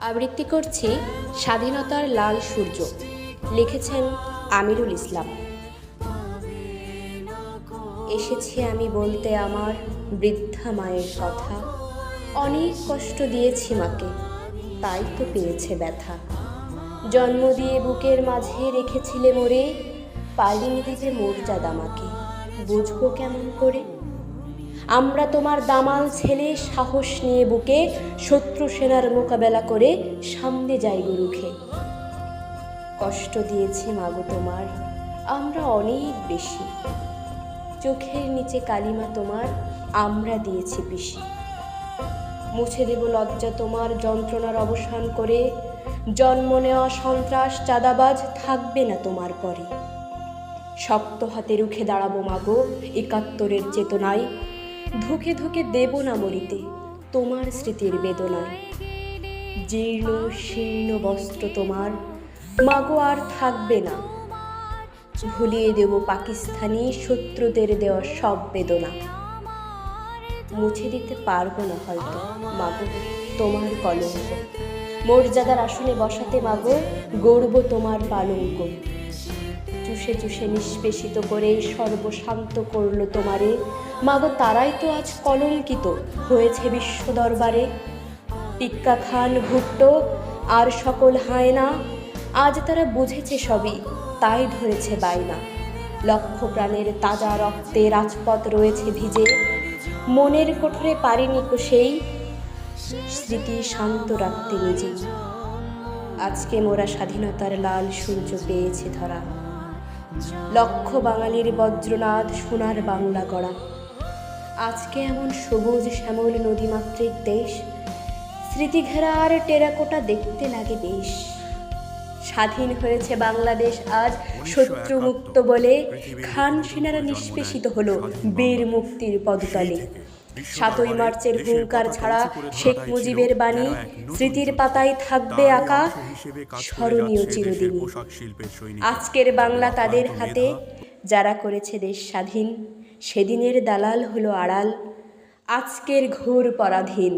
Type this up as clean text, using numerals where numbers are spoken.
আবৃত্তি করছি স্বাধীনতার লাল সূর্য। লিখেছেন আমিরুল ইসলাম। এসেছি আমি বলতে আমার বৃদ্ধা মায়ের কথা। অনেক কষ্ট দিয়েছি মাকে, তাই তো পেয়েছে ব্যথা। জন্ম দিয়ে বুকের মাঝে রেখেছিলে মোরে, পালিয়ে দিতে মর্যাদা মাকে, বুঝবো কেমন করে? আমরা তোমার দামাল ছেলে, সাহস নিয়ে বুকে শত্রু সেনার মোকাবেলা করে সামনে যাই রুখে। কষ্ট দিয়েছি মাগো তোমার আমরা অনেক বেশি, চোখের নিচে কালিমা তোমার আমরা দিয়েছি পিষি। মুছে দেব লজ্জা তোমার যন্ত্রণার অবসান করে, জন্ম নেওয়া সন্ত্রাস চাঁদাবাজ থাকবে না তোমার পরে। শক্ত হাতে রুখে দাঁড়াবো মাগো একাত্তরের চেতনায়, ধুকে ধুকে দেব না মরিতে তোমার স্মৃতির বেদনায়। জীর্ণ শীর্ণ বস্ত্র তোমার মাগো আর থাকবে না, ভুলিয়ে দেব পাকিস্তানি শত্রুদের দেওয়া সব বেদনা। মুছে দিতে পারবো না হয়তো মাগো তোমার কলঙ্ক, মর্যাদার আসনে বসাতে মাগো গড়ব তোমার পালঙ্ক। চুষে চুষে নিষ্পেষিত করে সর্বশান্ত করলো তোমারে মাগো, তারাই তো আজ কলঙ্কিত হয়েছে বিশ্ব দরবারে। টিক্কা খান ভুট্টো আর সকল হায়না, আজ তারা বুঝেছে সবই, তাই ধরেছে বায়না। লক্ষ প্রাণের তাজা রক্তে রাজপথ রয়েছে ভিজে, মনের কোঠরে পারেনি কো সেই স্মৃতি শান্ত রাখতে নিজে। আজকে মোরা স্বাধীনতার লাল সূর্য পেয়েছে ধরা, লক্ষ বাঙালির বজ্রনাদ সোনার বাংলা গড়া। আজকে এমন সবুজ শ্যামল নদীমাতৃক দেশ, স্মৃতিঘেরা আর টেরাকোটা দেখতে লাগে বেশ। স্বাধীন হয়েছে বাংলাদেশ আজ শত্রু মুক্ত বলে, খান সেনারা নিষ্পেষিত হলো বীর মুক্তির পদতলে। ৭ই মার্চের হুঙ্কার ছাড়া শেখ মুজিবের বাণী স্মৃতির পাতায় থাকবে আঁকা, স্মরণীয় চিরদিন। আজকের বাংলা তাদের হাতে, যারা করেছে দেশ স্বাধীন, সেদিনের দালাল হলো আড়াল, আজকের ঘোর পরাধীন।